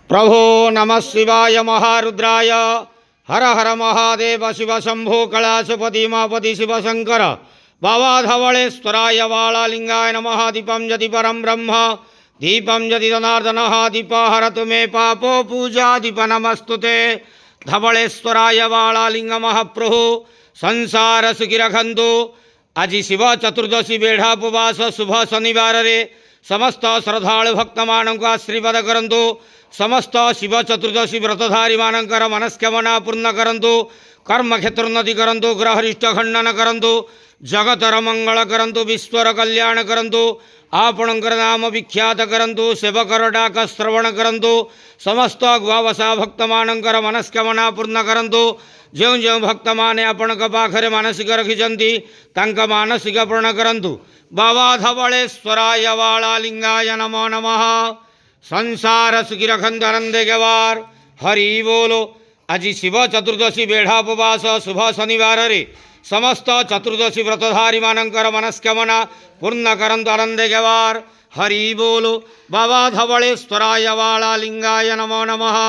प्रभो नमः शिवाय महारुद्राय हर हर महादेव शिव शंभो कलाशपति मापति शिव शंकर बाबा धवलेश्वराय वालालिंगाय नमः। दीपं यदि परम ब्रह्म दीपं यदि जनार्दनः दीप हरतु मे पापो पूजा दीप नमस्तुते। धवलेश्वराय वालालिंग महाप्रभु संसार सुखी रखंतु। आज शिव चतुर्दशी बेढ़ापवास शुभ शनिवार रे समस्त श्रद्धालु भक्त मानक आशीर्वाद करंतु। समस्त शिव चतुर्दशी व्रतधारी मानकर मनस्कामना पूर्ण करंतु। कर्म क्षेत्रोन्नति करंतु। ग्रहरिष्ट खंडन करंतु। जगतर मंगल करंतु। विश्वर कल्याण करंतु। आपणकर नाम विख्यात करंतु। सेवकर डाक श्रवण करंतु। समस्त गुआवसा भक्त मानकर मनस्कामना पूर्ण करंतु। जो जो भक्त माने आपणक पाखरे मानसिक रखिछंती तांका मानसिक पूर्ण करंतु। बाबा धवलेश्वराय वालालिंगाय नमो नमः। संसार सुखी रखंतु आनंदे गवार हरि बोलो। आज शिव चतुर्दशी बेढ़ापवास शुभ शनिवार रे समस्त चतुर्दशी व्रतधारी मानकर मनस्कामना पूर्ण करंतु आनंदे गवार हरि बोलो। बाबा धवलेश्वराय वालालिंगाय नमो नमः।